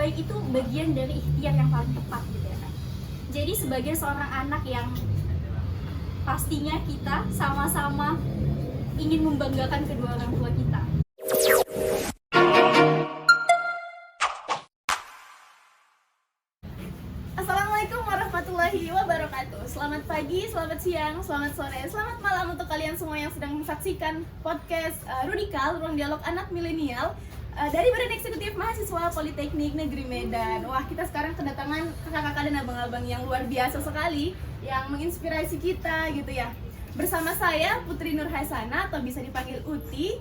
terbaik itu bagian dari ikhtiar yang paling tepat gitu ya kan. Jadi sebagai seorang anak yang pastinya kita sama-sama ingin membanggakan kedua orang tua kita. Assalamualaikum warahmatullahi wabarakatuh. Selamat pagi, selamat siang, selamat sore, selamat malam untuk kalian semua yang sedang menyaksikan podcast Rudikal, Ruang Dialog Anak Milenial dari Badan Eksekutif Mahasiswa Politeknik Negeri Medan. Wah, kita sekarang kedatangan kakak-kakak dan abang-abang yang luar biasa sekali, yang menginspirasi kita gitu ya. Bersama saya Putri Nur Hasana atau bisa dipanggil Uti.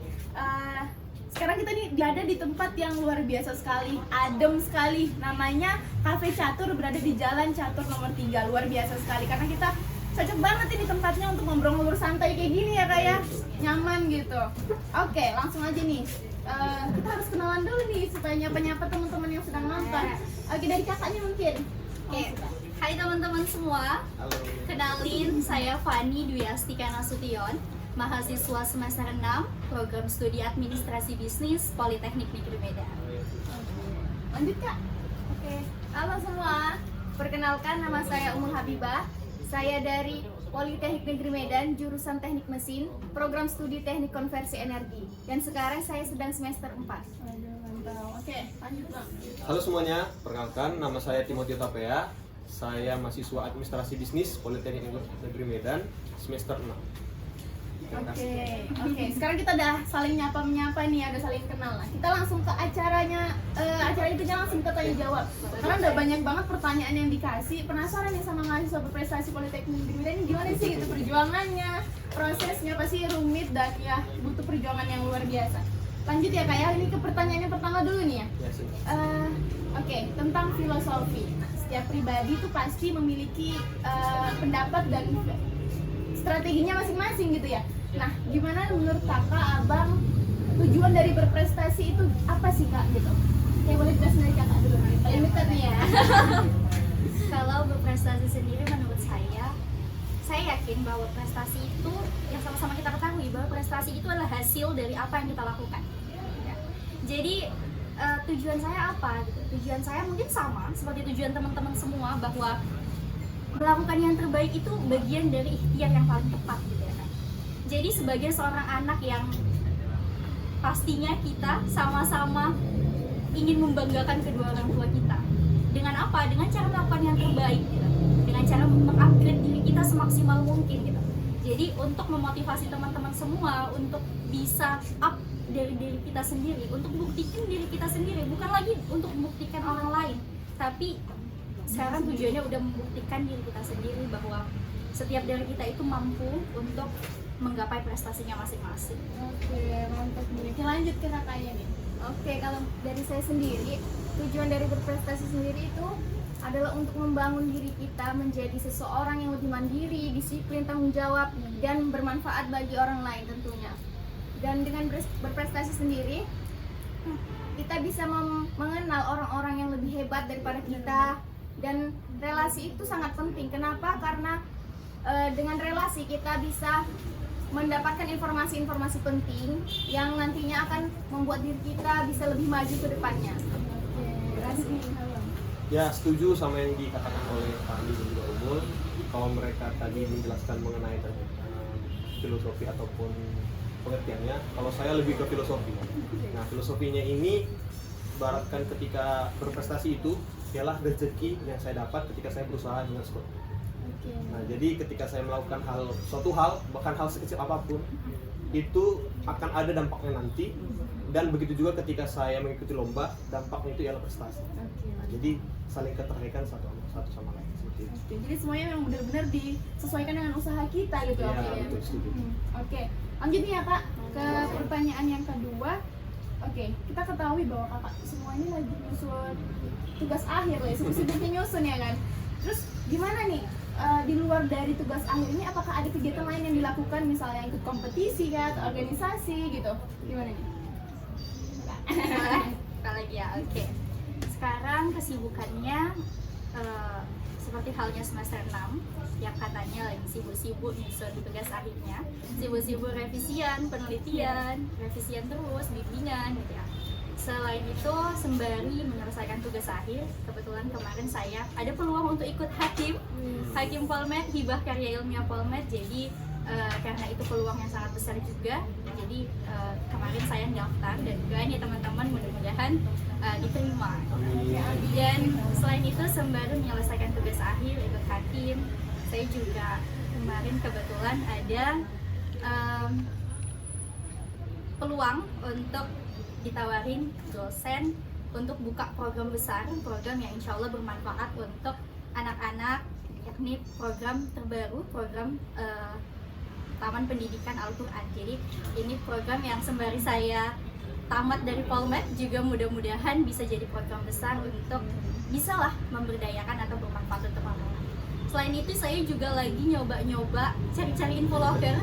Sekarang kita nih berada di tempat yang luar biasa sekali, adem sekali. Namanya Cafe Catur, berada di Jalan Catur nomor 3. Luar biasa sekali karena kita cocok banget ini tempatnya untuk ngobrol-ngobrol santai kayak gini ya, kayak nyaman gitu. Oke, langsung aja nih. Kita harus kenalan dulu nih supaya nyapa-nyapa teman-teman yang sedang nonton. Oke, dari kakaknya mungkin. Oke. Hai teman-teman semua. Halo. Kenalin, saya Fani Dwi Astika Nasution, mahasiswa semester 6 program studi administrasi bisnis Politeknik Negeri Medan. Lanjut Kak. Oke. Halo semua. Perkenalkan, nama saya Umul Habibah. Saya dari Politeknik Negeri Medan, jurusan Teknik Mesin, program studi Teknik Konversi Energi. Dan sekarang saya sedang semester 4. Oke, lanjut Bang. Halo semuanya, perkenalkan nama saya Timothy Tapea. Saya mahasiswa administrasi bisnis Politeknik Negeri Medan semester 6. Oke. Sekarang kita udah saling nyapa-menyapa nih, udah saling kenal. Nah, kita langsung ke acaranya. Acara intinya langsung ke tanya jawab. Karena udah banyak banget pertanyaan yang dikasih. Penasaran nih sama mahasiswa berprestasi Politeknik Negeri Medan ini gimana sih gitu perjuangannya, prosesnya pasti rumit dan ya butuh perjuangan yang luar biasa. Lanjut ya Kak ya, ini ke pertanyaan yang pertama dulu nih ya. Oke, tentang filosofi. Setiap pribadi itu pasti memiliki pendapat dan strateginya masing-masing gitu ya. Nah, gimana menurut kakak, abang, tujuan dari berprestasi itu apa sih Kak gitu? Ya boleh jelasin dari kakak dulu nih, paling dekat nih ya. Kalau berprestasi sendiri menurut saya yakin bahwa prestasi itu yang sama-sama kita ketahui bahwa prestasi itu adalah hasil dari apa yang kita lakukan. Ya. Jadi tujuan saya apa gitu? Tujuan saya mungkin sama seperti tujuan teman-teman semua, bahwa melakukan yang terbaik itu bagian dari ikhtiar yang paling tepat gitu ya kan. Jadi sebagai seorang anak yang pastinya kita sama-sama ingin membanggakan kedua orang tua kita. Dengan apa? Dengan cara melakukan yang terbaik gitu. Dengan cara mengupgrade diri kita semaksimal mungkin gitu. Jadi untuk memotivasi teman-teman semua untuk bisa up dari diri kita sendiri, untuk buktikan diri kita sendiri, bukan lagi untuk membuktikan orang lain, tapi sekarang tujuannya udah membuktikan diri kita sendiri bahwa setiap dari kita itu mampu untuk menggapai prestasinya masing-masing. Oke, mantap nih. Oke, lanjut ke kakaknya nih. Oke, kalau dari saya sendiri, tujuan dari berprestasi sendiri itu adalah untuk membangun diri kita menjadi seseorang yang lebih mandiri, disiplin, tanggung jawab, dan bermanfaat bagi orang lain tentunya. Dan dengan berprestasi sendiri, kita bisa mengenal orang-orang yang lebih hebat daripada kita. Dan relasi itu sangat penting. Kenapa? Karena dengan relasi kita bisa mendapatkan informasi-informasi penting yang nantinya akan membuat diri kita bisa lebih maju ke depannya. Ya, setuju sama yang dikatakan oleh Fani dan juga Umul. Kalau mereka tadi menjelaskan mengenai filosofi ataupun pengertiannya, kalau saya lebih ke filosofi. Nah, filosofinya ini ibaratkan ketika berprestasi itu ialah rezeki yang saya dapat ketika saya berusaha dengan sekuat. Nah, jadi ketika saya melakukan suatu hal, bahkan hal sekecil apapun, itu akan ada dampaknya nanti. Dan begitu juga ketika saya mengikuti lomba, dampaknya itu ialah prestasi. Nah, jadi saling keterkaitan satu sama lain. Jadi semuanya memang benar-benar disesuaikan dengan usaha kita gitu. Ya, betul, setuju. Oke, lanjut nih ya Kak ke pertanyaan yang kedua. Oke, kita ketahui bahwa kakak semua ini lagi nyusun tugas akhir lah, sibuk-sibuknya nyusun ya kan. Terus gimana nih, di luar dari tugas akhir ini apakah ada kegiatan lain yang dilakukan, misalnya ikut kompetisi kan, atau organisasi gitu? Gimana nih? Kita lagi ya, oke. Sekarang kesibukannya seperti halnya semester 6 yang katanya lagi sibuk-sibuk nyusun tugas akhirnya, sibuk-sibuk revisian, penelitian, revisian terus, bimbingan gitu ya. Selain itu, sembari menyelesaikan tugas akhir, kebetulan kemarin saya ada peluang untuk ikut Hakim Polmed, hibah karya ilmiah Polmed. Jadi karena itu peluang yang sangat besar juga, jadi kemarin saya daftar dan doain ya teman-teman, mudah-mudahan diterima. Dan selain itu, sembari menyelesaikan tugas akhir ikut Hakim, saya juga kemarin kebetulan ada peluang untuk ditawarin dosen untuk buka program besar, program yang insya Allah bermanfaat untuk anak-anak, yakni program terbaru, program Taman Pendidikan Al-Quran. Jadi ini program yang sembari saya tamat dari Polmed juga mudah-mudahan bisa jadi program besar untuk bisalah memberdayakan atau bermanfaat untuk anak-anak. Selain itu, saya juga lagi nyoba-nyoba cari-cari info loker.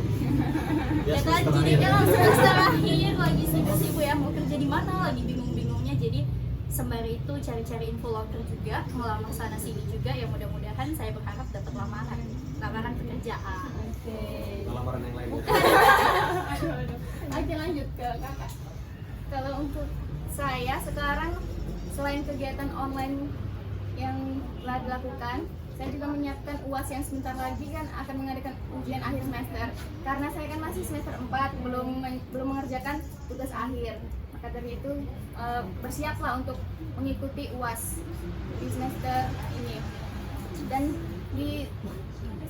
Ya kan, jadinya langsung semester akhir, lagi sibuk-sibuk ya, mau kerja di mana, lagi bingung-bingungnya. Jadi sembari itu cari-cari info loker juga, ngelamar sana sini juga, ya mudah-mudahan saya berharap dapat lamaran pekerjaan. Lamaran yang lain ya. Oke, lanjut ke kakak. Kalau untuk saya sekarang, selain kegiatan online yang telah dilakukan, saya juga menyiapkan UAS yang sebentar lagi kan akan mengadakan ujian akhir semester. Karena saya kan masih semester 4, belum mengerjakan tugas akhir. Maka dari itu bersiaplah untuk mengikuti UAS di semester ini. Dan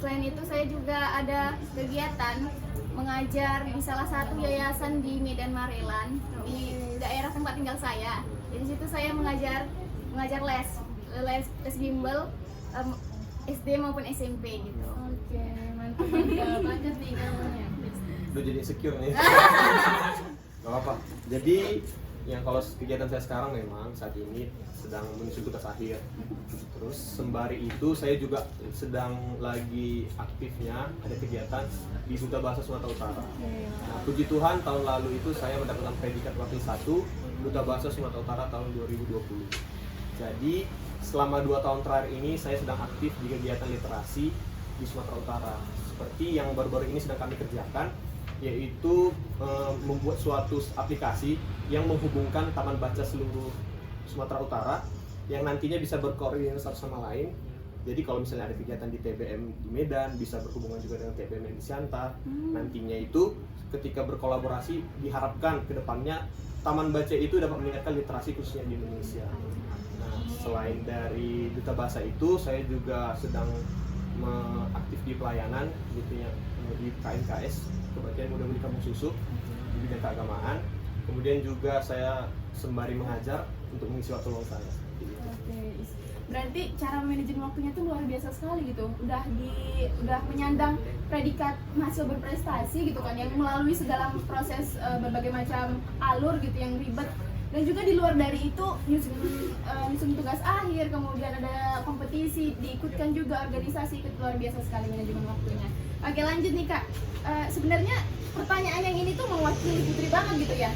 selain itu saya juga ada kegiatan mengajar di salah satu yayasan di Medan Marelan, di daerah tempat tinggal saya. Di situ saya mengajar les bimbel SD maupun SMP gitu. Oke, mantap banget nih ilmunya. Udah jadi insecure nih. Gak apa-apa. Jadi yang kalau kegiatan saya sekarang memang saat ini sedang menyusun tugas akhir. Terus sembari itu saya juga sedang lagi aktifnya ada kegiatan di Duta Bahasa Sumatera Utara. Nah, puji Tuhan tahun lalu itu saya mendapatkan predikat wakil 1 Duta Bahasa Sumatera Utara tahun 2020. Jadi selama 2 tahun terakhir ini saya sedang aktif di kegiatan literasi di Sumatera Utara. Seperti yang baru-baru ini sedang kami kerjakan, yaitu membuat suatu aplikasi yang menghubungkan taman baca seluruh Sumatera Utara yang nantinya bisa berkoordinasi satu sama lain. Jadi kalau misalnya ada kegiatan di TBM di Medan, bisa berhubungan juga dengan TBM di Siantar. Nantinya itu ketika berkolaborasi diharapkan ke depannya taman baca itu dapat meningkatkan literasi khususnya di Indonesia. Nah, selain dari Duta Bahasa itu, saya juga sedang aktif di pelayanan gitu ya, di KNKS, Kebaktian Muda Budi Kampung Susu, di bidang keagamaan. Kemudian juga saya sembari mengajar untuk mengisi waktu luang saya. Oke. Berarti cara manajemen waktunya tuh luar biasa sekali gitu. Udah menyandang predikat mahasiswa berprestasi gitu kan, yang melalui segala proses berbagai macam alur gitu yang ribet. Dan juga di luar dari itu nyusun tugas akhir, kemudian ada kompetisi, diikutkan juga organisasi, itu luar biasa sekali manajemen waktunya. Oke, lanjut nih Kak. Sebenarnya pertanyaan yang ini tuh mewakili Putri banget gitu ya.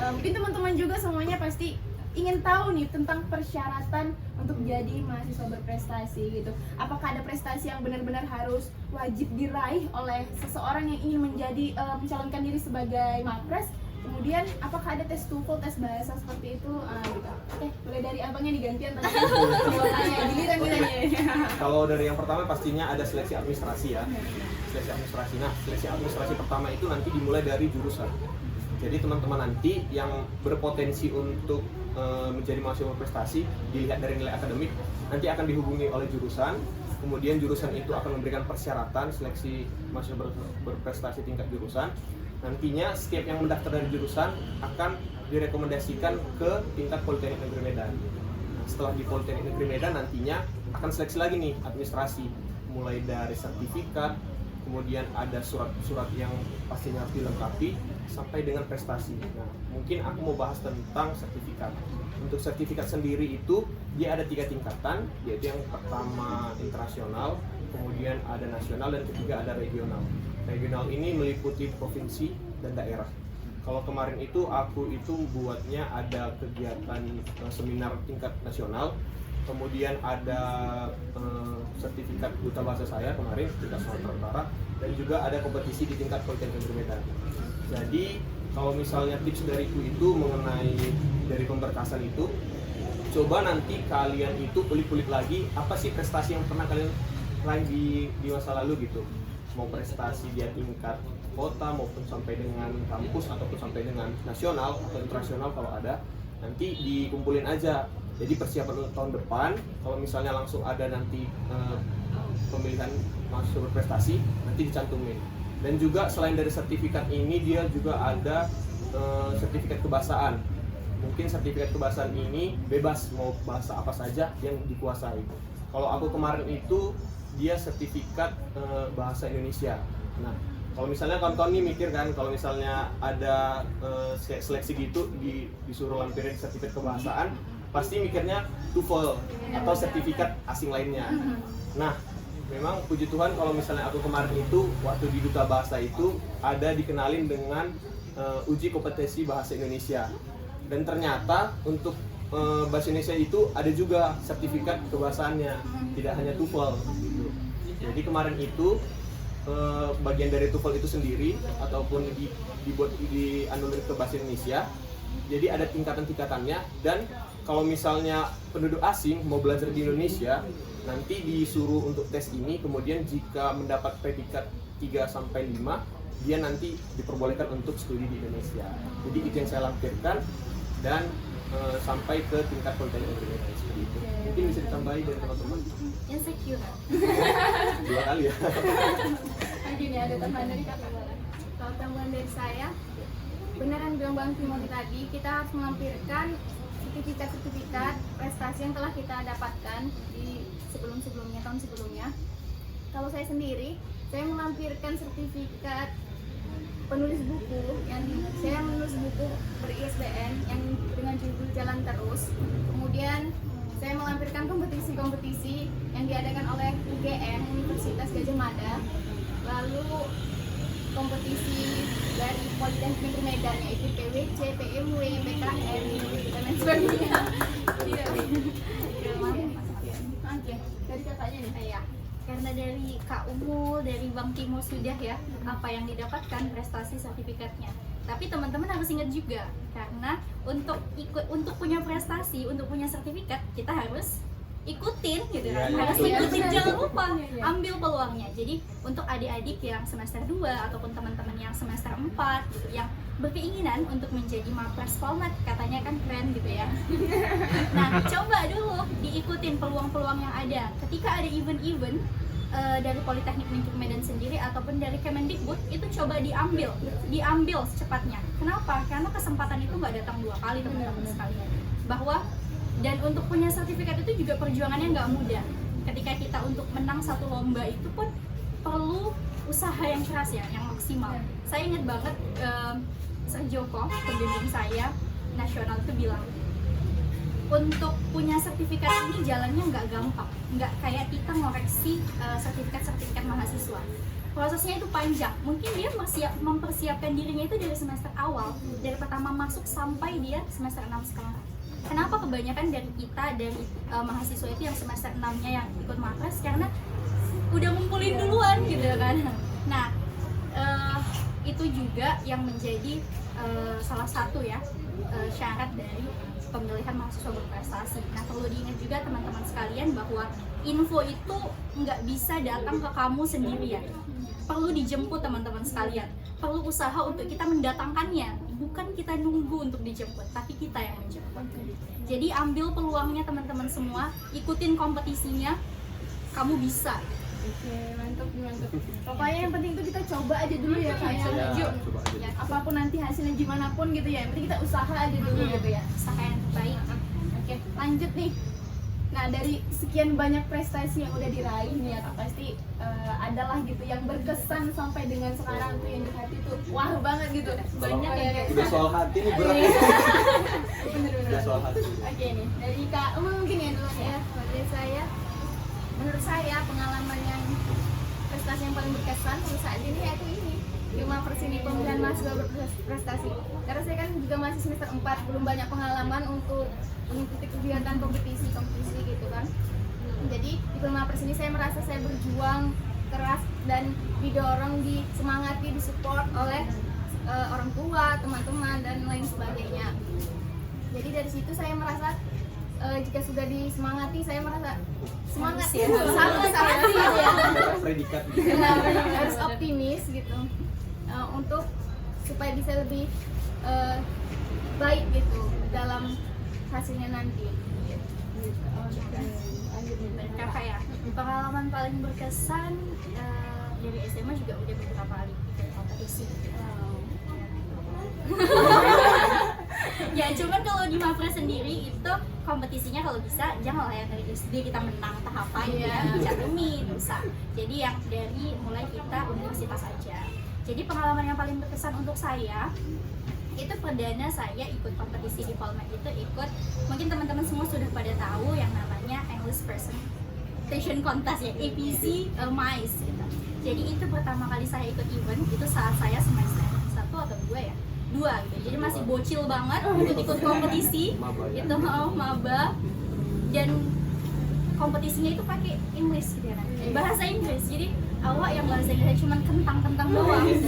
Mungkin teman-teman juga semuanya pasti ingin tahu nih tentang persyaratan untuk jadi mahasiswa berprestasi gitu. Apakah ada prestasi yang benar-benar harus wajib diraih oleh seseorang yang ingin menjadi mencalonkan diri sebagai Mapres? Kemudian apakah ada tes TOEFL, tes bahasa seperti itu? Gitu. Oke, mulai dari abangnya digantian tadi. Giliran Kalau dari yang pertama pastinya ada seleksi administrasi ya. Seleksi administrasi. Nah, seleksi administrasi pertama itu nanti dimulai dari jurusan. Jadi teman-teman nanti yang berpotensi untuk menjadi mahasiswa berprestasi dilihat dari nilai akademik, nanti akan dihubungi oleh jurusan. Kemudian jurusan itu akan memberikan persyaratan seleksi mahasiswa berprestasi tingkat jurusan. Nantinya setiap yang mendaftar dari jurusan akan direkomendasikan ke tingkat Politeknik Negeri Medan. Nah, setelah di Politeknik Negeri Medan nantinya akan seleksi lagi nih administrasi, mulai dari sertifikat, kemudian ada surat-surat yang pastinya harus dilengkapi sampai dengan prestasi. Nah, mungkin aku mau bahas tentang sertifikat. Untuk sertifikat sendiri itu dia ada 3 tingkatan, yaitu yang pertama internasional, kemudian ada nasional, dan ketiga ada regional. Regional ini meliputi provinsi dan daerah. Kalau kemarin itu aku itu buatnya ada kegiatan seminar tingkat nasional, kemudian ada sertifikat Duta Bahasa saya kemarin tingkat Sumatera Utara, dan juga ada kompetisi di tingkat Politeknik Negeri Medan. Jadi kalau misalnya tips dariku itu mengenai dari pemberkasan itu, coba nanti kalian itu ulik-ulik lagi apa sih prestasi yang pernah kalian raih di masa lalu gitu. Mau prestasi dia tingkat kota maupun sampai dengan kampus ataupun sampai dengan nasional atau internasional kalau ada, nanti dikumpulin aja. Jadi persiapan untuk tahun depan, kalau misalnya langsung ada nanti pemilihan mahasiswa berprestasi, nanti dicantumin. Dan juga selain dari sertifikat ini, dia juga ada sertifikat kebahasaan. Mungkin sertifikat kebahasaan ini bebas, mau bahasa apa saja yang dikuasai. Kalau aku kemarin itu dia sertifikat bahasa Indonesia. Nah, kalau misalnya kawan-kawan nih mikir kan, kalau misalnya ada seleksi gitu disuruh lampirin sertifikat kebahasaan, pasti mikirnya TOEFL atau sertifikat asing lainnya. Nah, memang puji Tuhan kalau misalnya aku kemarin itu waktu di Duta Bahasa itu ada dikenalin dengan uji kompetensi bahasa Indonesia. Dan ternyata untuk bahasa Indonesia itu ada juga sertifikat kebahasaannya, tidak hanya TOEFL gitu. Jadi kemarin itu bagian dari TOEFL itu sendiri ataupun dianulir ke bahasa Indonesia. Jadi ada tingkatan-tingkatannya, dan kalau misalnya penduduk asing mau belajar di Indonesia, nanti disuruh untuk tes ini, kemudian jika mendapat predikat 3-5, dia nanti diperbolehkan untuk studi di Indonesia. Jadi itu yang saya lampirkan, dan sampai ke tingkat politeknik yang berbeda seperti itu. Mungkin bisa ditambahi dari teman-teman. Insecure. 2 kali ya. Gini, ada tambahan dari kakak. Kalau tambahan dari saya, beneran bilang Bang Timothy tadi, kita harus melampirkan sertifikat prestasi yang telah kita dapatkan di sebelum-sebelumnya, tahun sebelumnya. Kalau saya sendiri, saya melampirkan sertifikat penulis buku, yang saya menulis buku ber-ISBN yang dengan judul Jalan Terus. Kemudian saya melampirkan kompetisi-kompetisi yang diadakan oleh UGM, Universitas Gadjah Mada. Lalu kompetisi dari Politeknik Negeri Medan, yaitu PWC, PMW, PKN, dan lain sebagainya. Oke, dari kakaknya nih. Ya, karena dari Kak Umul, dari Bang Timo sudah ya apa yang didapatkan prestasi sertifikatnya. Tapi teman-teman harus ingat juga, karena untuk punya prestasi, untuk punya sertifikat, kita harus ikutin gitu kan, harus ikutin, jangan lupa ambil peluangnya. Jadi untuk adik-adik yang semester 2 ataupun teman-teman yang semester 4 gitu, yang berkeinginan untuk menjadi Mapres Polmat, katanya kan keren gitu ya. Nah, coba dulu diikutin peluang-peluang yang ada. Ketika ada event-event dari Politeknik Negeri Medan sendiri ataupun dari Kemendikbud, itu coba diambil secepatnya. Kenapa? Karena kesempatan itu nggak datang 2 kali teman-teman sekalian. Dan untuk punya sertifikat itu juga perjuangannya nggak mudah. Ketika kita untuk menang satu lomba itu pun perlu usaha yang keras ya, yang maksimal. Saya ingat banget Sir Joko, pembimbing saya nasional, itu bilang, untuk punya sertifikat ini jalannya nggak gampang, nggak kayak kita ngoreksi sertifikat mahasiswa. Prosesnya itu panjang. Mungkin dia mempersiapkan dirinya itu dari semester awal, dari pertama masuk sampai dia semester 6 sekarang. Kenapa kebanyakan dari kita, dari mahasiswa itu yang semester 6-nya yang ikut Mapres, karena udah ngumpulin duluan gitu kan. Nah, itu juga yang menjadi salah satu ya syarat dari pemilihan mahasiswa berprestasi. Nah, perlu diingat juga teman-teman sekalian bahwa info itu nggak bisa datang ke kamu sendirian. Perlu dijemput teman-teman sekalian. Perlu usaha untuk kita mendatangkannya. Bukan kita nunggu untuk dijemput, tapi kita yang menjemput. Jadi ambil peluangnya teman-teman semua, ikutin kompetisinya, kamu bisa. Oke, mantap. Pokoknya yang penting itu kita coba aja dulu ya, kayak Ya, apapun nanti hasilnya gimana pun gitu ya, yang penting kita usaha aja dulu gitu ya. Usaha yang terbaik. Oke, lanjut nih. Nah, dari sekian banyak prestasi yang udah diraih nih ya Kak, pasti adalah gitu yang berkesan sampai dengan sekarang tuh, yang di hati tuh wah banget gitu. Banyak ya Kak. udah soal hati nih berat. Bener-bener. Udah soal hati. Oke nih, dari Kak mungkin ya dulu ya. Dari saya, menurut saya pengalaman yang prestasi yang paling berkesan untuk saat ini yaitu ini, di Mapres ini, pemilihan mahasiswa berprestasi. Karena saya kan juga masih semester 4, belum banyak pengalaman untuk mengikuti kegiatan kompetisi gitu kan. Jadi di Mapres ini saya merasa saya berjuang keras dan didorong, disemangati, disupport oleh orang tua, teman-teman dan lain sebagainya. Jadi dari situ saya merasa jika sudah disemangati, saya merasa semangat Ya. sama sih ya. Predikat. Harus optimis gitu untuk supaya bisa lebih baik gitu dalam hasilnya nanti. Kakak ya, pengalaman paling berkesan dari SMA juga udah beberapa kali ikut kompetisi. Ya cuman kalau di Mapres sendiri itu kompetisinya kalau bisa janganlah yang dari SD kita menang tahapan ya dicantumin bisa. Jadi yang dari mulai kita universitas aja. Jadi pengalaman yang paling berkesan untuk saya itu perdana saya ikut kompetisi di Polmed itu ikut, mungkin teman-teman semua sudah pada tahu yang namanya English Presentation Contest ya, APC MICE gitu. Jadi itu pertama kali saya ikut event itu saat saya semester 1 atau 2 ya, 2 gitu. Jadi masih bocil banget ikut kompetisi itu maba, dan kompetisinya itu pakai English gitu ya kan, bahasa Inggris. Jadi awak yang bahasa Inggris cuma kentang-kentang doang gitu.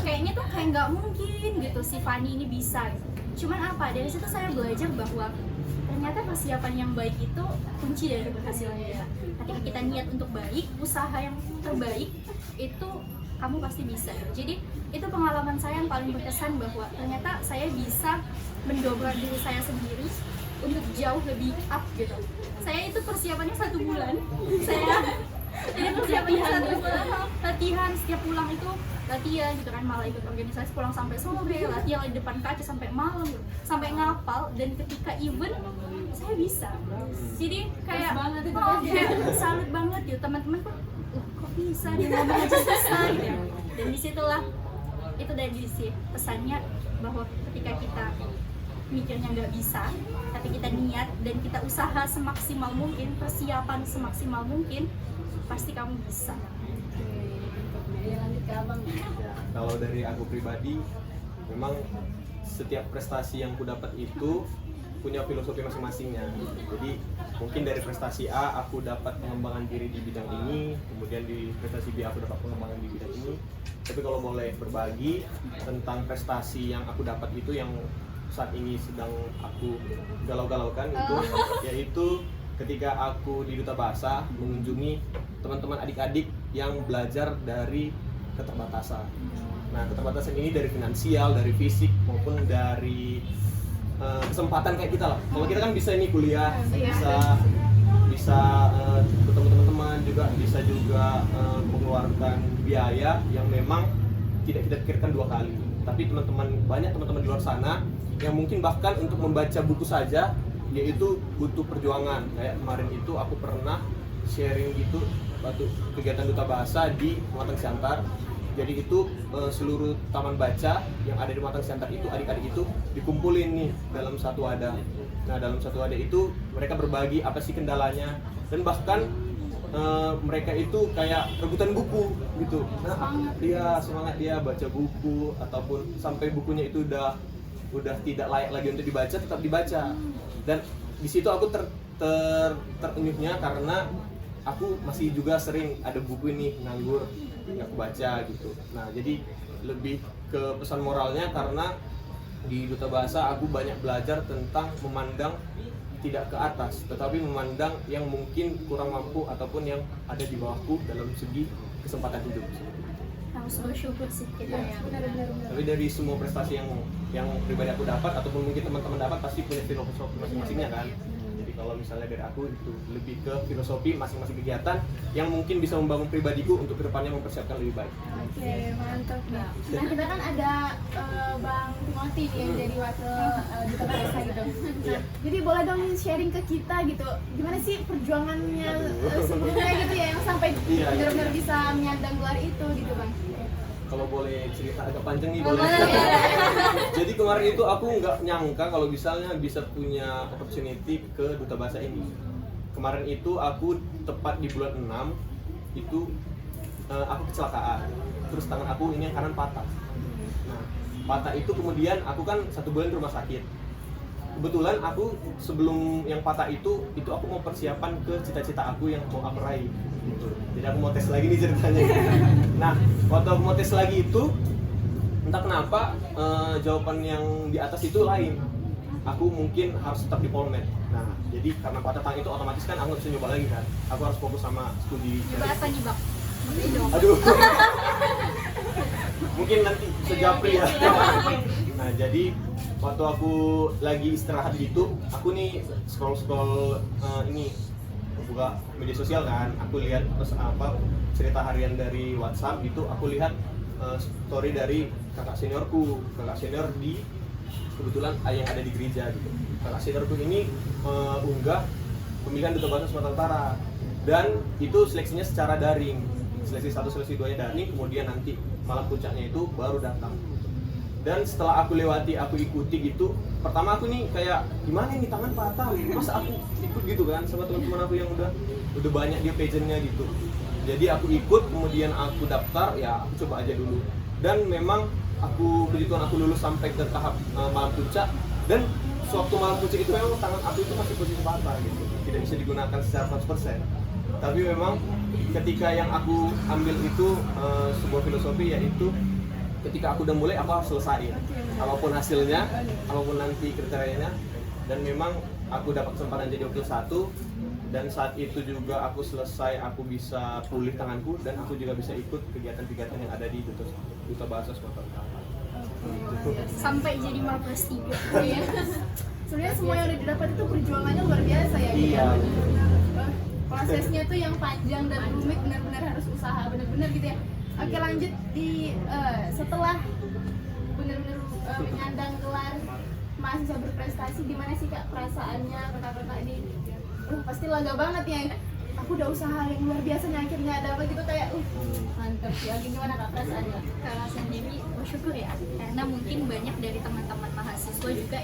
Kayaknya tuh kayak nggak mungkin gitu si Fanny ini bisa gitu. Cuman apa, dari situ saya belajar bahwa ternyata persiapan yang baik itu kunci dari keberhasilannya. Ketika kita niat untuk baik, usaha yang terbaik itu kamu pasti bisa gitu. Jadi itu pengalaman saya yang paling berkesan bahwa ternyata saya bisa mendobrak diri saya sendiri untuk jauh lebih up gitu. Saya itu persiapannya 1 bulan. Jadi persiapannya 1 bulan, latihan setiap pulang itu latihan gitu kan, malah ikut organisasi pulang sampai sore, latihan di depan kaca sampai malam gitu, sampai ngapal, dan ketika event saya bisa. Jadi kayak salut banget gitu, teman-teman kok kok bisa dia ngomong aja susah gitu ya. Dan disitulah itu dari sih pesannya bahwa ketika kita mikirnya nggak bisa, tapi kita niat dan kita usaha semaksimal mungkin, persiapan semaksimal mungkin, pasti kamu bisa. Kalau dari aku pribadi, memang setiap prestasi yang ku dapat itu punya filosofi masing-masingnya. Jadi mungkin dari prestasi A aku dapat pengembangan diri di bidang ini, kemudian di prestasi B aku dapat pengembangan di bidang ini. Tapi kalau boleh berbagi tentang prestasi yang aku dapat itu yang saat ini sedang aku galau-galaukan itu, yaitu ketika aku di Duta Bahasa mengunjungi teman-teman adik-adik yang belajar dari keterbatasan. Nah, keterbatasan ini dari finansial, dari fisik maupun dari kesempatan kayak kita lah. Kalau kita kan bisa ini kuliah, bisa ketemu teman-teman juga, bisa juga mengeluarkan biaya yang memang tidak kita pikirkan 2 kali. Tapi banyak teman-teman di luar sana yang mungkin bahkan untuk membaca buku saja yaitu butuh perjuangan. Kayak kemarin itu aku pernah sharing gitu waktu kegiatan Duta Bahasa di Matang Siantar. Jadi itu seluruh taman baca yang ada di Matang Siantar itu, adik-adik itu dikumpulin nih dalam satu wadah. Nah, dalam satu wadah itu mereka berbagi apa sih kendalanya, dan bahkan mereka itu kayak rebutan buku gitu. Nah, semangat dia baca buku, ataupun sampai bukunya itu udah tidak layak lagi untuk dibaca, tetap dibaca. Dan di situ aku terenyuhnya karena aku masih juga sering ada buku ini nganggur nggak aku baca gitu. Nah, jadi lebih ke pesan moralnya, karena di Duta Bahasa aku banyak belajar tentang memandang tidak ke atas, tetapi memandang yang mungkin kurang mampu ataupun yang ada di bawahku dalam segi kesempatan hidup. Harus bersyukur sih kita ya. Tapi dari semua prestasi yang pribadi aku dapat ataupun mungkin teman-teman dapat pasti punya filosofi masing-masingnya kan. Jadi kalau misalnya dari aku itu lebih ke filosofi masing-masing kegiatan yang mungkin bisa membangun pribadiku untuk kedepannya mempersiapkan lebih baik. Oke, mantap. Nah, kita kan ada Bang Timothy yang jadi wakil Duta Bahasa gitu. Nah, jadi boleh dong sharing ke kita gitu, gimana sih perjuangannya sebelumnya gitu ya, yang sampai benar-benar bisa menyandang gelar itu gitu Bang. Kalau boleh cerita agak panjang nih boleh. Jadi kemarin itu aku nggak nyangka kalau misalnya bisa punya opportunity ke Duta Bahasa ini. Kemarin itu aku tepat di bulan 6 itu aku kecelakaan. Terus tangan aku ini yang kanan patah. Nah, patah itu kemudian aku kan 1 bulan di rumah sakit. Kebetulan aku sebelum yang patah itu aku mau persiapan ke cita-cita aku yang mau aku raih. Jadi aku mau tes lagi nih ceritanya. Nah, waktu aku mau tes lagi itu entah kenapa jawaban yang di atas itu lain. aku mungkin harus tetap di Polmed. Nah, jadi karena patah tangan itu otomatis kan aku nggak bisa nyoba lagi kan. Aku harus fokus sama studi. Coba apa nih bang? Dong. Aduh. Mungkin nanti bisa japri ya. Nah, jadi waktu aku lagi istirahat gitu, aku nih scroll ini buka media sosial kan. Aku lihat terus cerita harian dari WhatsApp gitu. Aku lihat story dari kakak seniorku di kebetulan yang ada di gereja gitu. Kakak seniorku ini unggah pemilihan Duta Bahasa Sumatera Utara, dan itu seleksinya secara daring, seleksi 1, seleksi 2 nya daring, kemudian nanti malam puncaknya itu baru datang. Dan setelah aku lewati, aku ikuti gitu, pertama aku nih kayak gimana ini tangan patah, masa aku ikut gitu kan sama teman-teman aku yang udah banyak dia pageantnya gitu. Jadi aku ikut, kemudian aku daftar, ya aku coba aja dulu. Dan memang aku begituan aku lulus sampai ke tahap malam puncak, dan sewaktu malam puncak itu memang tangan aku itu masih posisi patah gitu, tidak bisa digunakan secara 100%. Tapi memang ketika yang aku ambil itu sebuah filosofi, yaitu ketika aku udah mulai aku harus selesai, apapun hasilnya, apapun nanti kriterianya. Dan memang aku dapat kesempatan jadi wakil 1, dan saat itu juga aku selesai, aku bisa pulih tanganku, dan aku juga bisa ikut kegiatan-kegiatan yang ada di Duta Bahasa Sumatera Utara. Sampai jadi Mapres 3. Iya. Sebenarnya semua yang udah didapat itu perjuangannya luar biasa ya. Iya. Prosesnya tuh yang panjang dan rumit, benar-benar harus usaha, benar-benar gitu ya. Oke, lanjut di setelah benar-benar menyandang gelar mahasiswa berprestasi, gimana sih Kak perasaannya kakak-kakak ini? Pasti lega banget ya. Aku udah usaha yang luar biasa nih, akhirnya ada apa gitu kayak mantep ya. Gimana Kak perasaannya? Kalau sendiri bersyukur ya, karena mungkin banyak dari teman-teman mahasiswa juga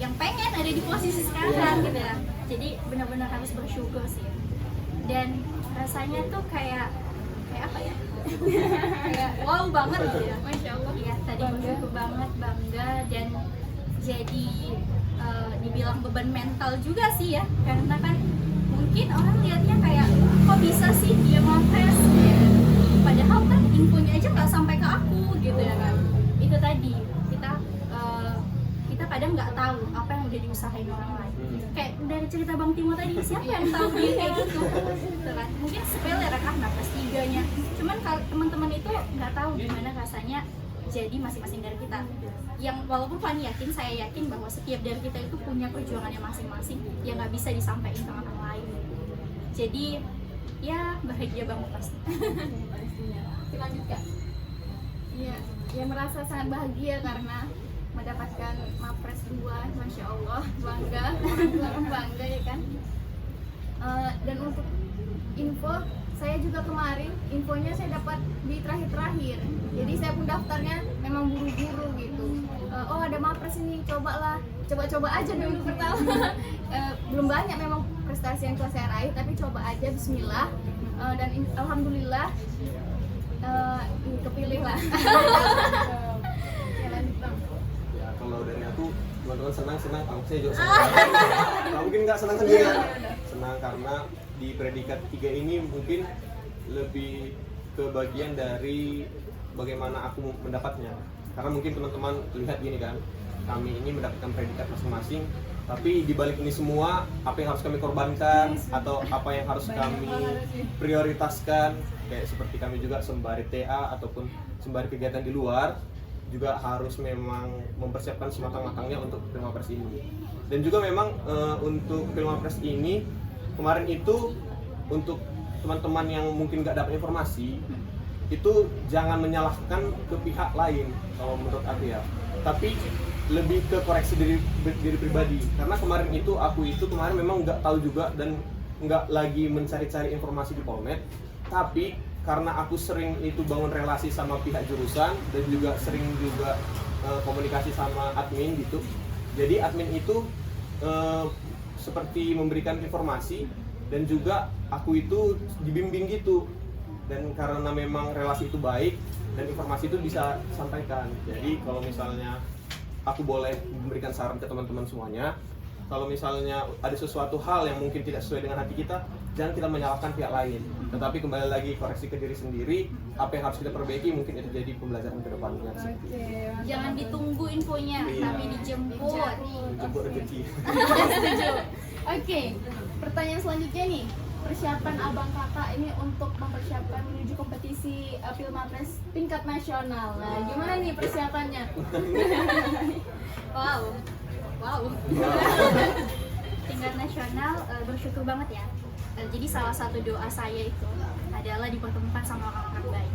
yang pengen ada di posisi sekarang gitu ya. Jadi benar-benar harus bersyukur sih. Dan rasanya tuh kayak apa ya? Kayak wow banget gitu ya. Masya Allah ya, tadi bersyukur banget, bangga, dan jadi dibilang beban mental juga sih ya, karena kan mungkin orang lihatnya kayak kok bisa sih dia Mapres ya. Padahal kan infonya aja nggak sampai ke aku gitu ya kan. Itu tadi kita kadang nggak tahu apa yang udah diusahain orang lain. Kayak dari cerita Bang Timo tadi, siapa yang tahu dia kayak gitu kan? Mungkin sepele rekah Mapres 3-nya, cuman kalau teman-teman itu nggak tahu gimana rasanya jadi masing-masing dari kita. Yang walaupun Fani yakin, saya yakin bahwa setiap dari kita itu punya perjuangannya masing-masing yang nggak bisa disampaikan ke orang lain. Jadi ya bahagia banget pasti. Lanjut Kak. Iya, ya merasa sangat bahagia karena mendapatkan Mapres 2, Masya Allah, bangga, orang bangga ya kan. Dan untuk info, saya juga kemarin infonya saya dapat di terakhir-terakhir. Jadi saya pun daftarnya memang buru-buru gitu. Oh ada Mapres ini, coba aja dulu pertama. Belum banyak memang prestasi yang telah saya raih, tapi coba aja, Bismillah. Dan alhamdulillah kepilih lah. Ya, lanjut Bang. Ya kalau dari aku, teman-teman senang, saya juga senang. Nah, mungkin nggak senang sendiri kan? Senang karena di predikat 3 ini mungkin lebih ke bagian dari bagaimana aku mendapatnya. Karena mungkin teman-teman lihat gini kan, kami ini mendapatkan predikat masing-masing, tapi di balik ini semua, apa yang harus kami korbankan atau apa yang harus kami prioritaskan, kayak seperti kami juga sembari TA ataupun sembari kegiatan di luar, juga harus memang mempersiapkan sematang-matangnya untuk Pilmapres ini. Dan juga memang untuk Pilmapres ini kemarin itu, untuk teman-teman yang mungkin nggak dapat informasi, itu jangan menyalahkan ke pihak lain kalau menurut aku ya, tapi lebih ke koreksi diri pribadi. Karena kemarin itu aku kemarin memang nggak tahu juga dan nggak lagi mencari-cari informasi di Polmed, tapi karena aku sering itu bangun relasi sama pihak jurusan dan juga sering juga komunikasi sama admin gitu. Jadi admin itu seperti memberikan informasi, dan juga aku itu dibimbing gitu. Dan karena memang relasi itu baik dan informasi itu bisa sampaikan. Jadi kalau misalnya aku boleh memberikan saran ke teman-teman semuanya, kalau misalnya ada sesuatu hal yang mungkin tidak sesuai dengan hati kita, jangan kita menyalahkan pihak lain, tetapi kembali lagi koreksi ke diri sendiri, apa yang harus kita perbaiki, mungkin itu jadi pembelajaran ke depannya. Jangan ditunggu infonya, Iya. tapi dijemput. Jemput rezeki. Setuju. Oke, pertanyaan selanjutnya nih, persiapan abang kakak ini untuk mempersiapkan menuju kompetisi Pilmapres tingkat nasional. Nah, gimana nih persiapannya? Wow. Tingkat nasional, bersyukur banget ya. Jadi salah satu doa saya itu adalah dipertemukan sama orang-orang baik.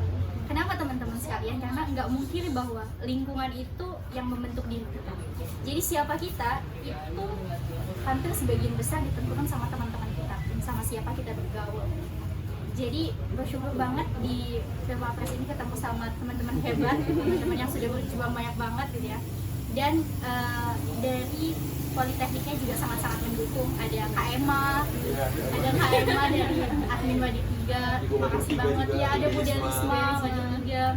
Kenapa teman-teman sekalian? Karena nggak mungkin bahwa lingkungan itu yang membentuk diri kita. Jadi siapa kita itu hampir sebagian besar ditentukan sama teman-teman kita, sama siapa kita bergaul. Jadi bersyukur banget di Pilmapres ini ketemu sama teman-teman hebat, teman-teman yang sudah berjuang banyak banget gitu ya. Dan dari Politekniknya juga sangat-sangat mendukung. Ada KMA, dari admin Wadi 3, makasih banget ya. Ada Bu Delisma, Wadi 3,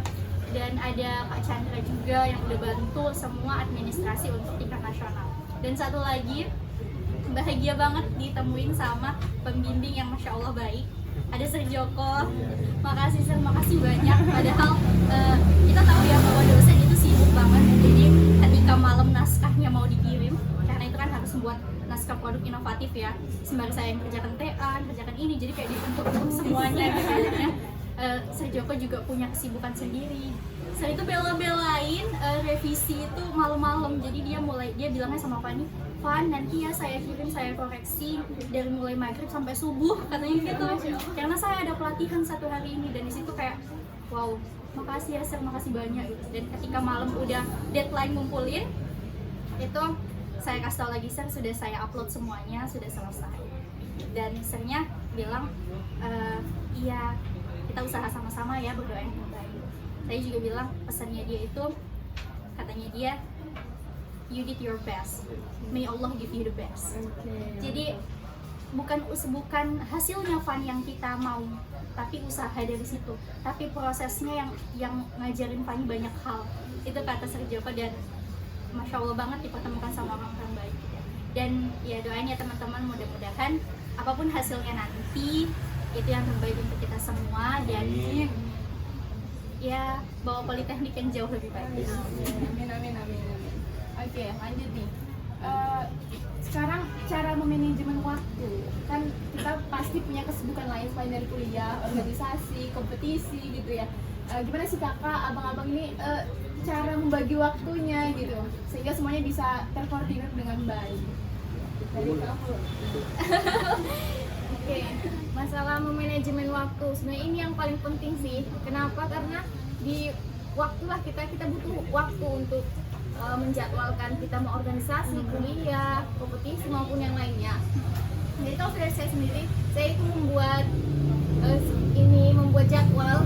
dan ada Kak Chandra juga yang udah bantu semua administrasi untuk tingkat nasional. Dan satu lagi, bahagia banget ditemuin sama pembimbing yang Masya Allah baik. Ada Sir Joko, makasih Sir, makasih banyak. Padahal kita tahu ya bahwa dosen itu sibuk banget. Jadi ketika malam naskahnya mau dikirim, karena itu kan harus membuat naskah produk inovatif ya, sembari saya yang kerjakan TA, kerjakan ini, jadi kayak dituntut semuanya gitu ya. Sir Joko juga punya kesibukan sendiri. Sir itu bela-belain revisi itu malam-malam, jadi dia bilangnya sama Fani, Fan, nanti ya saya kirim, saya koreksi dari mulai maghrib sampai subuh, katanya gitu. Karena saya ada pelatihan 1 hari ini, dan di situ kayak wow, makasih ya Sir, makasih banyak gitu. Dan ketika malam udah deadline ngumpulin, itu saya kasih tau lagi, Sir, sudah saya upload semuanya, sudah selesai. Dan Sirnya bilang, iya kita usaha sama-sama ya, berdoa yang terbaik. Saya juga bilang pesannya dia itu, katanya dia, you did your best, may Allah give you the best. Jadi bukan hasilnya Fan yang kita mau, tapi usaha dari situ, tapi prosesnya yang ngajarin Fani banyak hal. Itu kata Sir Joko, dan Masya Allah banget dipertemukan sama orang-orang baik. Dan ya doain ya teman-teman, mudah-mudahan apapun hasilnya nanti itu yang terbaik untuk kita semua, dan ya bawa Politeknik yang jauh lebih baik. Amin. Oke, lanjut nih. Sekarang cara memanajemen waktu, kan kita pasti punya kesibukan lain selain dari kuliah, organisasi, kompetisi gitu ya. Gimana sih kakak, abang-abang ini cara membagi waktunya gitu, sehingga semuanya bisa terkoordinir dengan baik? Dari kamu. Oke, masalah memanajemen waktu sebenarnya ini yang paling penting sih. Kenapa? Karena di waktulah kita butuh waktu untuk menjadwalkan kita mau organisasi, kuliah, kompetisi maupun yang lainnya. Jadi kalau dari saya sendiri, saya itu membuat jadwal,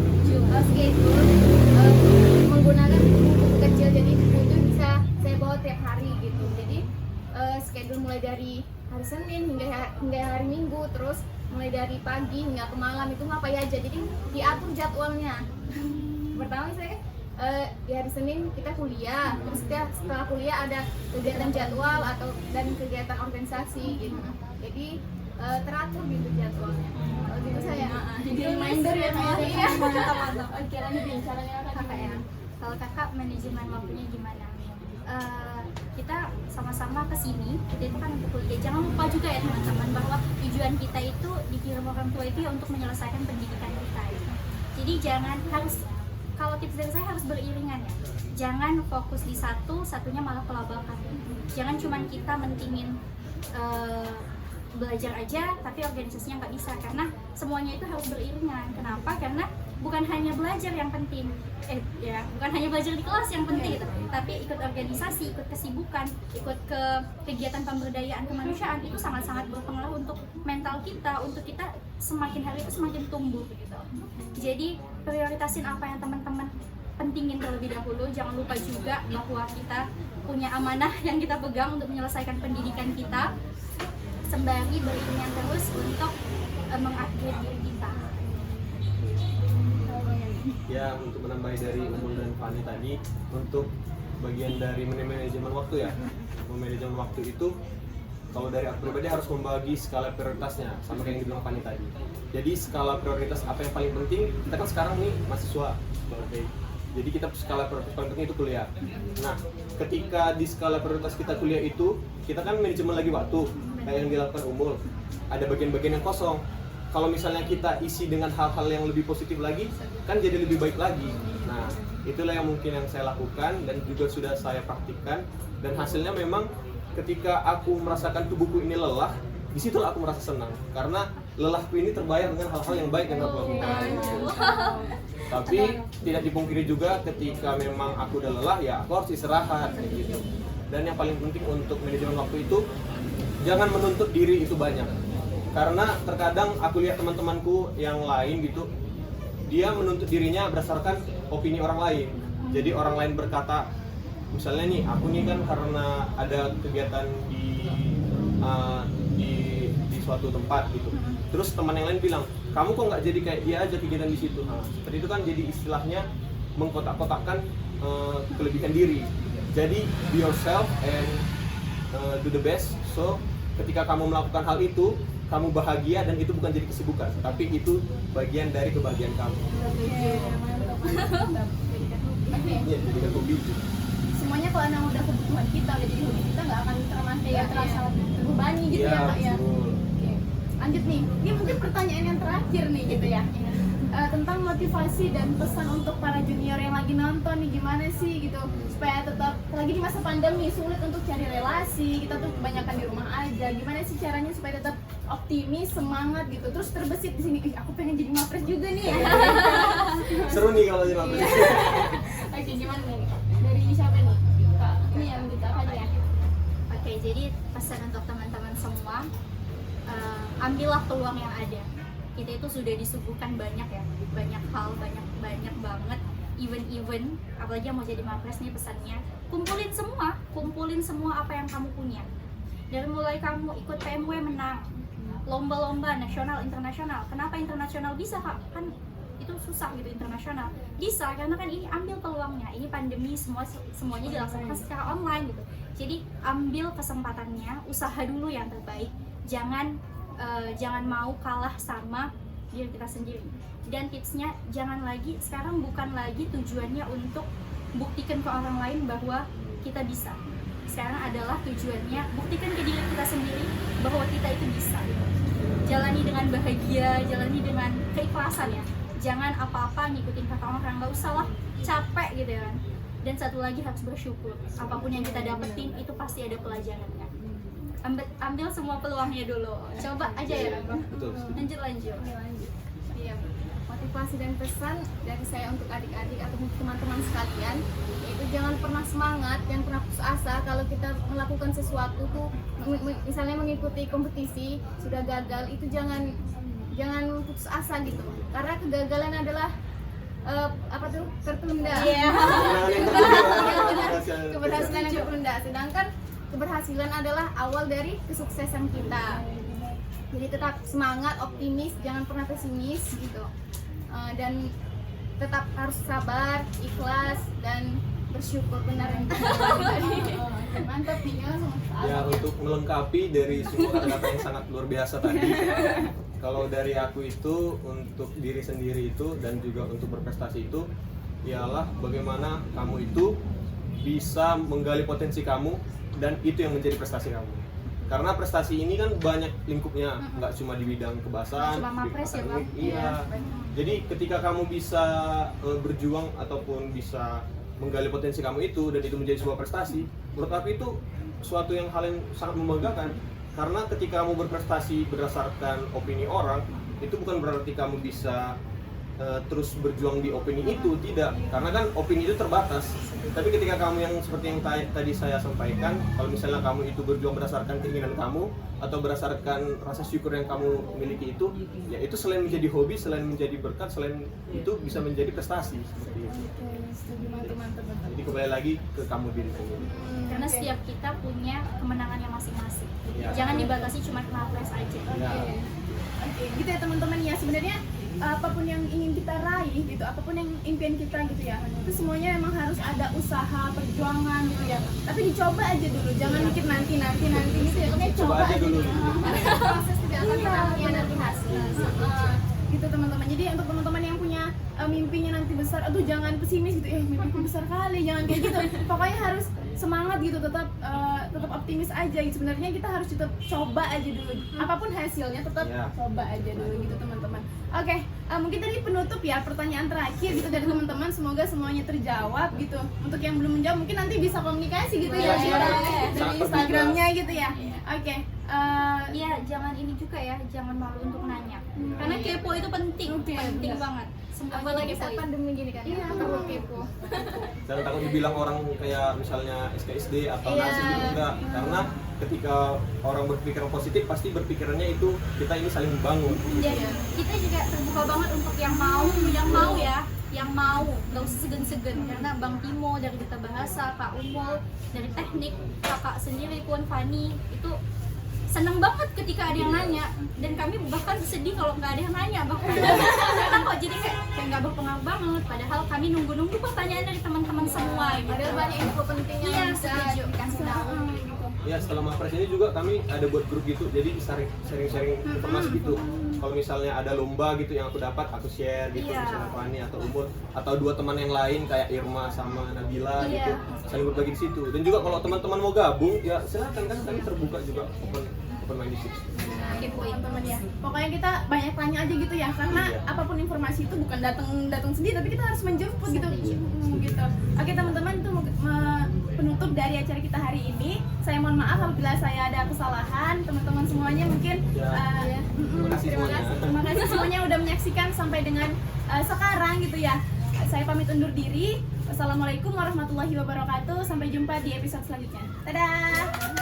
schedule menggunakan buku kecil. Jadi buku itu bisa saya bawa tiap hari gitu. Jadi schedule mulai dari hari Senin hingga hari Minggu, terus mulai dari pagi hingga ke malam itu ngapain aja. Jadi diatur jadwalnya. Pertama saya di hari Senin kita kuliah, terus setelah kuliah ada kegiatan jadwal dan kegiatan organisasi gitu. Jadi teratur gitu jadwalnya. Kalau gitu saya Jadi reminder ya Kak. Iya. Mantap. Oke, lanjutin caranya Kakak ya, kalau kakak manajemen waktunya gimana? Kita sama-sama kesini, kita itu kan untuk kuliah. Jangan lupa juga ya teman-teman, bahwa tujuan kita itu dikirim orang tua itu ya untuk menyelesaikan pendidikan kita. Jadi jangan kalau tips dari saya harus beriringan ya. Jangan fokus di satunya malah kelabakan. Jangan cuma kita mentingin belajar aja, tapi organisasinya nggak bisa, karena semuanya itu harus beriringan. Kenapa? Karena bukan hanya belajar yang penting, bukan hanya belajar di kelas yang penting gitu, tapi ikut organisasi, ikut kesibukan, ikut ke kegiatan pemberdayaan kemanusiaan itu sangat-sangat berpengaruh untuk mental kita, untuk kita semakin hari itu semakin tumbuh gitu. Jadi prioritasin apa yang teman-teman pentingin terlebih dahulu. Jangan lupa juga bahwa kita punya amanah yang kita pegang untuk menyelesaikan pendidikan kita, sembari beriringan terus untuk mengupgrade diri kita. Ya, untuk menambahi dari Umul dan Fani tadi, untuk bagian dari manajemen waktu ya, manajemen waktu itu kalau dari aku pribadi harus membagi skala prioritasnya sama kayak yang dibilang Fani tadi. Jadi skala prioritas apa yang paling penting, kita kan sekarang nih mahasiswa, jadi kita skala prioritas paling penting itu kuliah. Nah, ketika di skala prioritas kita kuliah itu, kita kan manajemen lagi waktu, kayak yang dilakukan Umul, ada bagian-bagian yang kosong. Kalau misalnya kita isi dengan hal-hal yang lebih positif lagi, kan jadi lebih baik lagi. Nah, itulah yang mungkin yang saya lakukan dan juga sudah saya praktikkan, dan hasilnya memang ketika aku merasakan tubuhku ini lelah, disitulah aku merasa senang karena lelahku ini terbayar dengan hal-hal yang baik yang aku lakukan. Tapi tidak dipungkiri juga ketika memang aku udah lelah, ya aku harus istirahat gitu. Dan yang paling penting untuk manajemen waktu itu, jangan menuntut diri itu banyak. Karena terkadang aku lihat teman-temanku yang lain gitu, dia menuntut dirinya berdasarkan opini orang lain. Jadi orang lain berkata, misalnya nih, aku nih kan karena ada kegiatan di suatu tempat gitu. Terus teman yang lain bilang, kamu kok nggak jadi kayak dia aja kegiatan di situ. Nah, seperti itu kan jadi istilahnya mengkotak-kotakkan kelebihan diri. Jadi be yourself and do the best. So ketika kamu melakukan hal itu, kamu bahagia dan itu bukan jadi kesibukan, tapi itu bagian dari kebahagiaan kamu. Iya, jadikan hobi. Semuanya kalau emang udah kebutuhan kita, udah jadi hobi kita, nggak akan terasa terbebani gitu ya Kak ya. Oke. Lanjut nih, ini mungkin pertanyaan yang terakhir nih gitu ya. Tentang motivasi dan pesan untuk para junior yang lagi nonton nih, gimana sih gitu supaya tetap, lagi di masa pandemi sulit untuk cari relasi, kita tuh kebanyakan di rumah aja, gimana sih caranya supaya tetap optimis, semangat gitu, terus terbesit di sini, aku pengen jadi mapres juga nih. Seru nih kalau jadi mapres. Oke, gimana nih dari siapa nih Kak? Ini yang kita apa ya? Oke, jadi pesan untuk teman-teman semua, ambillah peluang yang ada. Kita itu sudah disuguhkan banyak ya, banyak hal, banyak banget event-event, apalagi yang mau jadi mapres nih pesannya, kumpulin semua apa yang kamu punya. Dari mulai kamu ikut PMW menang, lomba-lomba nasional, internasional. Kenapa internasional bisa Kak? Kan itu susah gitu internasional. Bisa karena kan ini ambil peluangnya. Ini pandemi, semuanya dilaksanakan secara online gitu. Jadi ambil kesempatannya, usaha dulu yang terbaik. Jangan mau kalah sama diri kita sendiri. Dan tipsnya, sekarang bukan lagi tujuannya untuk buktikan ke orang lain bahwa kita bisa. Sekarang adalah tujuannya buktikan ke diri kita sendiri bahwa kita itu bisa. Jalani dengan bahagia, jalani dengan keikhlasan ya. Jangan apa-apa ngikutin kata orang, nggak usah lah capek gitu ya kan. Dan satu lagi, harus bersyukur. Apapun yang kita dapetin itu pasti ada pelajarannya. Ambil semua peluangnya dulu. Coba aja ya. Betul. Lanjut. Iya. Motivasi dan pesan dari saya untuk adik-adik atau teman-teman sekalian, yaitu jangan pernah semangat, jangan pernah putus asa kalau kita melakukan sesuatu tuh, misalnya mengikuti kompetisi sudah gagal, itu jangan putus asa gitu. Karena kegagalan adalah tertunda. Iya. Keberhasilan yang tertunda. Sedangkan keberhasilan adalah awal dari kesuksesan kita. Jadi tetap semangat, optimis, jangan pernah pesimis gitu. Dan tetap harus sabar, ikhlas, dan bersyukur, benar yang tadi. Mantap nih, langsung. Ya, untuk melengkapi dari semua kata-kata yang sangat luar biasa tadi, kalau dari aku itu untuk diri sendiri itu dan juga untuk berprestasi itu ialah bagaimana kamu itu bisa menggali potensi kamu, dan itu yang menjadi prestasi kamu. Karena prestasi ini kan banyak lingkupnya, nggak cuma di bidang kebahasaan, cuma mapres ya Bang. Iya. Jadi ketika kamu bisa berjuang ataupun bisa menggali potensi kamu itu dan itu menjadi sebuah prestasi, menurut aku itu suatu hal yang sangat membanggakan. Karena ketika kamu berprestasi berdasarkan opini orang, itu bukan berarti kamu bisa terus berjuang di opini itu, tidak, karena kan opini itu terbatas. Tapi ketika kamu yang seperti yang tadi saya sampaikan, kalau misalnya kamu itu berjuang berdasarkan keinginan kamu atau berdasarkan rasa syukur yang kamu miliki itu, ya itu selain menjadi hobi, selain menjadi berkat, selain itu bisa menjadi prestasi seperti itu. Mantap. Jadi kembali lagi ke kamu diri sendiri. Karena setiap kita punya kemenangannya masing-masing. Ya. Jangan dibatasi cuma mapres aja. Ya. Oke, gitu ya teman-teman ya. Sebenarnya apapun yang ingin kita raih gitu, apapun yang impian kita gitu ya, itu semuanya memang harus ada usaha, perjuangan gitu ya. Tapi dicoba aja dulu, jangan mikir nanti gitu ya. Oke, coba aja dulu. Proses tidak akan pernah mengkhianati hasil. Gitu teman-teman. Jadi untuk teman-teman yang punya mimpinya nanti besar, aduh jangan pesimis gitu, mimpiku besar kali, jangan kayak gitu. Pokoknya harus semangat gitu, tetap optimis aja gitu. Sebenarnya kita harus tetap coba aja dulu, apapun hasilnya tetap coba aja dulu gitu teman-teman. Oke, mungkin tadi penutup ya, pertanyaan terakhir gitu dari teman-teman, semoga semuanya terjawab gitu. Untuk yang belum menjawab mungkin nanti bisa komunikasi gitu ya dari Instagramnya gitu ya. Oke, Iya, jangan ini juga ya, jangan malu untuk nanya. Karena kepo itu penting, penting banget. Semua Apalagi kepo saat itu. pandemi gini kan, perlu kepo. Jangan takut dibilang orang kayak misalnya SKSD atau Iya. nasib gitu, enggak. Karena ketika orang berpikiran positif pasti berpikirannya itu kita ini saling membangun. Dan kita juga terbuka banget untuk yang mau ya, yang mau, nggak usah segan-segan. Karena Bang Timo dari Duta Bahasa, Kak Umul dari teknik, kakak sendiri pun Fani itu seneng banget ketika ada yang nanya, dan kami bahkan sedih kalau nggak ada yang nanya bahkan. Karena kok jadi kayak nggak berpengaruh banget, padahal kami nunggu-nunggu pertanyaan dari teman-teman semua gitu. Padahal banyak info penting Iya, yang bisa setuju. dikasih tahu. Ya setelah Mapres ini juga kami ada buat grup gitu, jadi sharing informasi gitu. Kalau misalnya ada lomba gitu yang aku dapat, aku share gitu, Iya. misalnya Fani atau Umur atau dua teman yang lain kayak Irma sama Nabila gitu, saling berbagi di situ. Dan juga kalau teman-teman mau gabung, ya silakan, kan kami terbuka juga, open mind di situ. teman-teman ya. Pokoknya kita banyak tanya aja gitu ya, karena apapun informasi itu bukan datang sendiri, tapi kita harus menjemput gitu. Gitu. Oke teman-teman, itu penutup dari acara kita hari ini. Saya mohon maaf apabila saya ada kesalahan. Teman-teman semuanya mungkin Terima kasih semuanya. terima kasih semuanya udah menyaksikan sampai dengan sekarang gitu ya. Saya pamit undur diri. Wassalamualaikum warahmatullahi wabarakatuh. Sampai jumpa di episode selanjutnya. Dadah.